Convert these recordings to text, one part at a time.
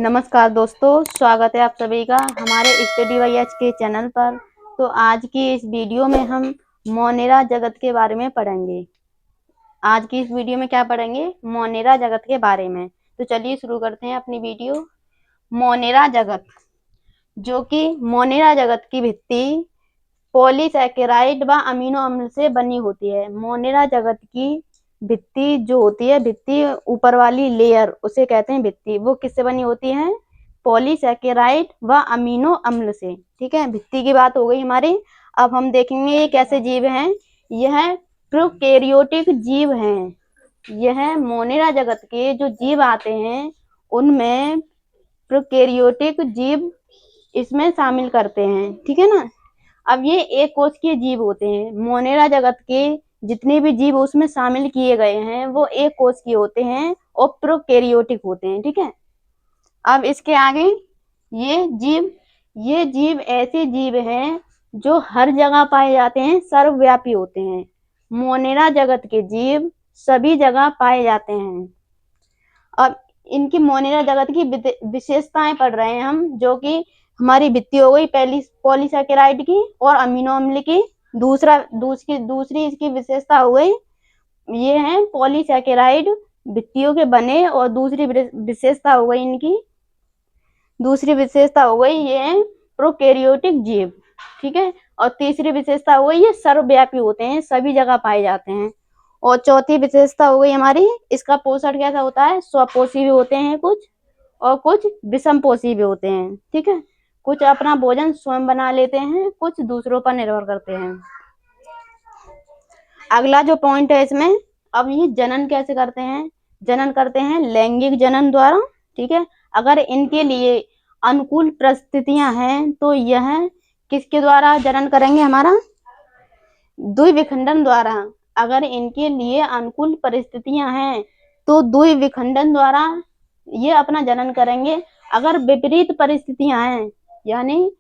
नमस्कार दोस्तों, स्वागत है आप सभी का हमारे स्टडी बाय एच के चैनल पर। तो आज की इस वीडियो में हम मोनेरा जगत के बारे में पढ़ेंगे। आज की इस वीडियो में क्या पढ़ेंगे? मोनेरा जगत के बारे में। तो चलिए शुरू करते हैं अपनी वीडियो। मोनेरा जगत, जो कि मोनेरा जगत की भित्ति पॉलीसैकेराइड व अमीनो अम्ल से बनी होती है। मोनेरा जगत की भित्ति जो होती है, भित्ति ऊपर वाली लेयर, उसे कहते हैं भित्ति। वो किससे बनी होती है? पॉलीसैकेराइड व अमीनो अम्ल से। ठीक है, भित्ति की बात हो गई हमारी। अब हम देखेंगे ये कैसे जीव हैं। यह प्रोकैरियोटिक जीव हैं। यह मोनेरा जगत के जो जीव आते हैं उनमें प्रोकैरियोटिक जीव इसमें शामिल करते हैं। ठीक है ना। अब ये एक कोश के जीव होते हैं। मोनेरा जगत के जितने भी जीव उसमें शामिल किए गए हैं वो एक कोश के होते हैं और प्रोकैरियोटिक होते हैं। ठीक है। अब इसके आगे ये जीव ऐसे जीव हैं जो हर जगह पाए जाते हैं, सर्वव्यापी होते हैं। मोनेरा जगत के जीव सभी जगह पाए जाते हैं। अब इनकी मोनेरा जगत की विशेषताएं पढ़ रहे हैं हम, जो कि हमारी भित्ति हो गई पहली पॉलीसैकेराइड की और अमीनो अम्ल की। दूसरी इसकी विशेषता हो गई, ये है पॉलीसैकेराइड भित्तियों के बने। और दूसरी विशेषता हो गई ये है प्रोकैरियोटिक जीव। ठीक है। और तीसरी विशेषता हो गई ये सर्वव्यापी होते हैं, सभी जगह पाए जाते हैं। और चौथी विशेषता हो गई हमारी, इसका पोषण कैसा होता है? स्वपोषी भी होते हैं कुछ, और कुछ विषमपोषी भी होते हैं। ठीक है। कुछ अपना भोजन स्वयं बना लेते हैं, कुछ दूसरों पर निर्भर करते हैं। अगला जो पॉइंट है इसमें, अब ये जनन कैसे करते हैं? जनन करते हैं लैंगिक जनन द्वारा। ठीक है। अगर इनके लिए अनुकूल परिस्थितियां हैं तो यह किसके द्वारा जनन करेंगे? हमारा द्विविखंडन द्वारा। अगर इनके लिए अनुकूल परिस्थितियां हैं तो द्विविखंडन द्वारा ये अपना जनन करेंगे। अगर विपरीत परिस्थितियां हैं यानी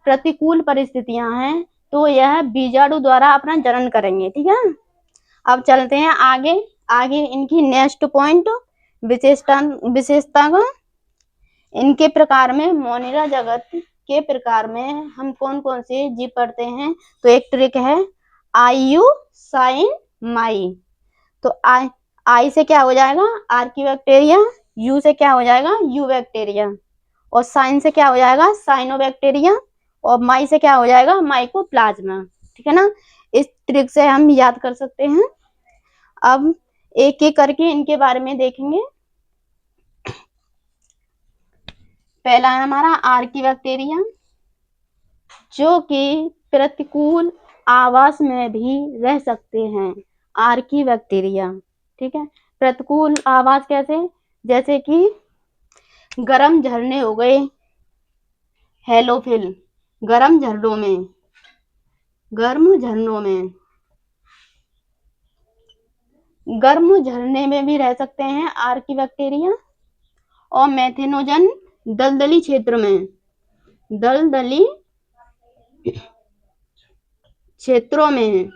प्रतिकूल परिस्थितियां हैं तो यह बीजाणु द्वारा अपना जनन करेंगे। ठीक है। अब चलते हैं आगे इनकी नेक्स्ट पॉइंट विशेषता का। इनके प्रकार में, मोनेरा जगत के प्रकार में हम कौन कौन से जीव पढ़ते हैं? तो एक ट्रिक है आयु साइन माई। तो आई से क्या हो जाएगा? आर्किबैक्टीरिया। यू से क्या हो जाएगा? यूबैक्टीरिया। और साइन से क्या हो जाएगा? साइनोबैक्टीरिया। और माई से क्या हो जाएगा? माइकोप्लाज्मा। ठीक है ना। इस ट्रिक से हम याद कर सकते हैं। अब एक एक करके इनके बारे में देखेंगे। पहला है हमारा आर्किबैक्टीरिया, जो कि प्रतिकूल आवास में भी रह सकते हैं। आर्किबैक्टीरिया। ठीक है। प्रतिकूल आवास कैसे? जैसे कि गर्म झरने हो गए, हेलोफिल, गर्म झरनों में गर्म झरने में भी रह सकते हैं आर्किबैक्टीरिया। और मेथेनोजन दलदली क्षेत्रों में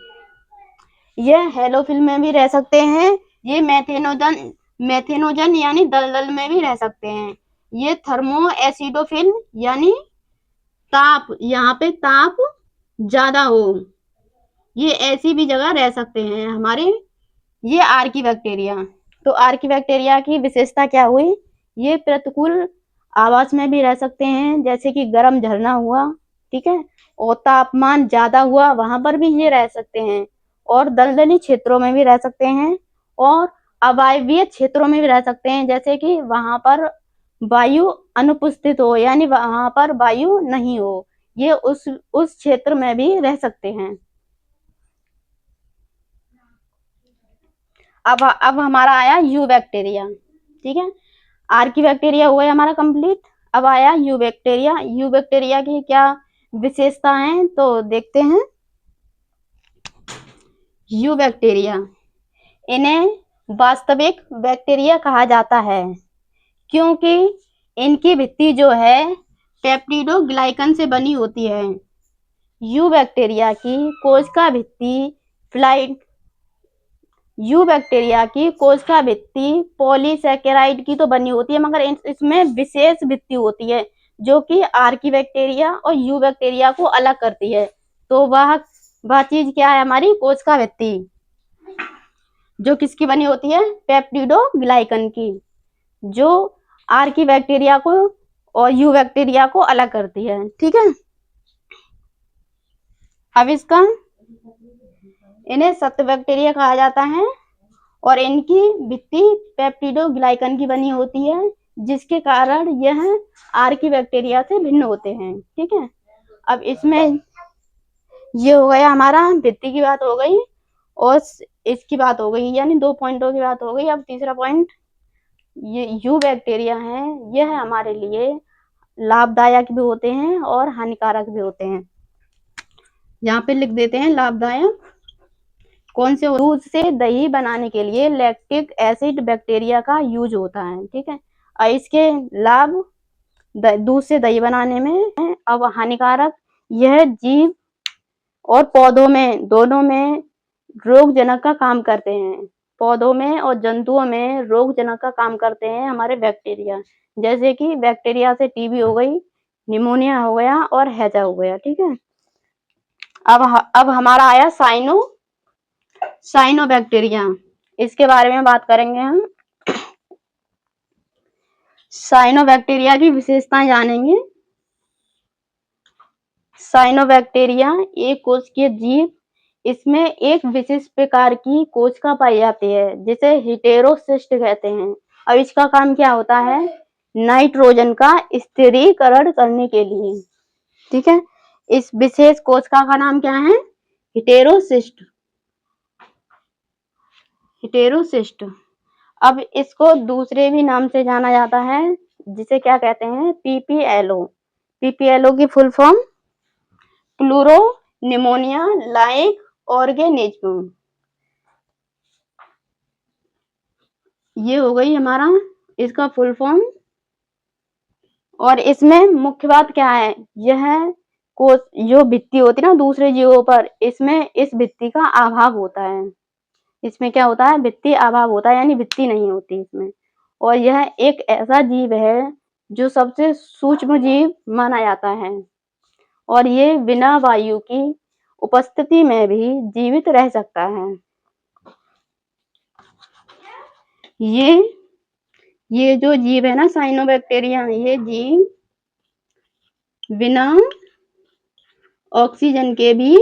यह हेलोफिल में भी रह सकते हैं। ये मेथेनोजन यानी दलदल में भी रह सकते हैं। ये थर्मो एसिडोफिल यानी ताप, यहाँ पे ताप ज्यादा हो, ये ऐसी भी जगह रह सकते हैं हमारे ये आर्किबैक्टीरिया। तो आर्किबैक्टीरिया की विशेषता क्या हुई? ये प्रतिकूल आवास में भी रह सकते हैं, जैसे कि गर्म झरना हुआ। ठीक है। और तापमान ज्यादा हुआ वहां पर भी ये रह सकते हैं। और दलदली क्षेत्रों में भी रह सकते हैं और अवायवीय क्षेत्रों में भी रह सकते हैं, जैसे कि वहां पर वायु अनुपस्थित हो यानी वहां पर वायु नहीं हो, ये उस क्षेत्र में भी रह सकते हैं। अब हमारा आया यूबैक्टीरिया। ठीक है। आर्किबैक्टीरिया हुआ है हमारा कंप्लीट। अब आया यूबैक्टीरिया। यूबैक्टीरिया की क्या विशेषता है तो देखते हैं। यूबैक्टीरिया, इन्हें वास्तविक बैक्टीरिया कहा जाता है क्योंकि इनकी भित्ति जो है पेप्टिडोग्लाइकन से बनी होती है। यूबैक्टीरिया की कोशिका भित्ति यू बैक्टीरिया की कोशिका भित्ति पॉलीसैकेराइड की तो बनी होती है, मगर इसमें विशेष भित्ति होती है जो कि आर्की बैक्टीरिया और यू बैक्टीरिया को अलग करती है। तो वह चीज क्या है? हमारी कोशिका भित्ति, जो किसकी बनी होती है? पेप्टिडोग्लाइकन की, जो आर्की बैक्टीरिया को और यू बैक्टीरिया को अलग करती है। ठीक है, अब इन्हें सत्व बैक्टीरिया कहा जाता है और इनकी भित्ति पेप्टिडोग्लाइकन की बनी होती है, जिसके कारण यह आर्की बैक्टीरिया से भिन्न होते हैं। ठीक है, अब इसमें ये हो गया हमारा भित्ति की बात हो गई और इसकी बात हो गई, यानी 2 पॉइंटों की बात हो गई। अब तीसरा पॉइंट, ये यू बैक्टीरिया है, यह हमारे लिए लाभदायक भी होते हैं और हानिकारक भी होते हैं। यहाँ पे लिख देते हैं लाभदायक कौन से? दूध से दही बनाने के लिए लैक्टिक एसिड बैक्टीरिया का यूज होता है। ठीक है, और इसके लाभ दूध से दही बनाने में है। अब हानिकारक, यह जीव और पौधों में दोनों में रोगजनक का काम करते हैं। पौधों में और जंतुओं में रोगजनक का काम करते हैं हमारे बैक्टीरिया, जैसे कि बैक्टीरिया से टीबी हो गई, निमोनिया हो गया और हैजा हो गया। ठीक है, अब हमारा आया साइनोबैक्टीरिया, इसके बारे में बात करेंगे हम। साइनोबैक्टीरिया की विशेषताएं जानेंगे। साइनोबैक्टीरिया एक कोशिकीय जीव, इसमें एक विशिष्ट प्रकार की कोशिका पाई जाती है जिसे हेटेरोसिस्ट कहते हैं। और इसका काम क्या होता है? नाइट्रोजन का स्थिरीकरण करने के लिए। ठीक है, इस विशेष कोशिका का नाम क्या है? हेटेरोसिस्ट। हेटेरोसिस्ट। अब इसको दूसरे भी नाम से जाना जाता है, जिसे क्या कहते हैं? पीपीएलओ। पीपीएलओ की full form pleuro pneumonia like organism. ये हो गई हमारा इसका फुल फॉर्म। और इसमें मुख्य बात क्या है? यह जो भित्ति होती है ना दूसरे जीवों पर, इसमें इस भित्ति का अभाव होता है। इसमें क्या होता है? भित्ति अभाव होता है, यानी भित्ति नहीं होती इसमें। और यह एक ऐसा जीव है जो सबसे सूक्ष्म जीव माना जाता है और ये बिना वायु की उपस्थिति में भी जीवित रह सकता है। ये जो जीव है ना साइनोबैक्टीरिया, ये जीव बिना ऑक्सीजन के भी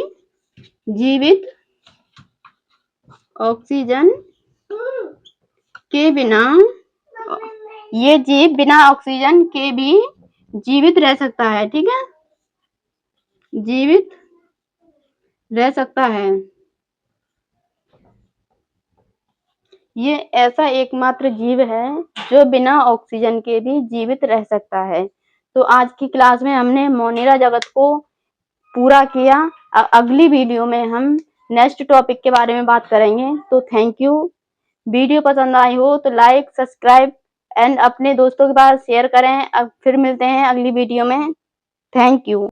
जीवित, ऑक्सीजन के बिना, ये जीव बिना ऑक्सीजन के भी जीवित रह सकता है। ठीक है, जीवित रह सकता है। ये ऐसा एकमात्र जीव है जो बिना ऑक्सीजन के भी जीवित रह सकता है। तो आज की क्लास में हमने मोनेरा जगत को पूरा किया। अगली वीडियो में हम नेक्स्ट टॉपिक के बारे में बात करेंगे। तो थैंक यू। वीडियो पसंद आई हो तो लाइक, सब्सक्राइब एंड अपने दोस्तों के पास शेयर करें। अब फिर मिलते हैं अगली वीडियो में। Thank you.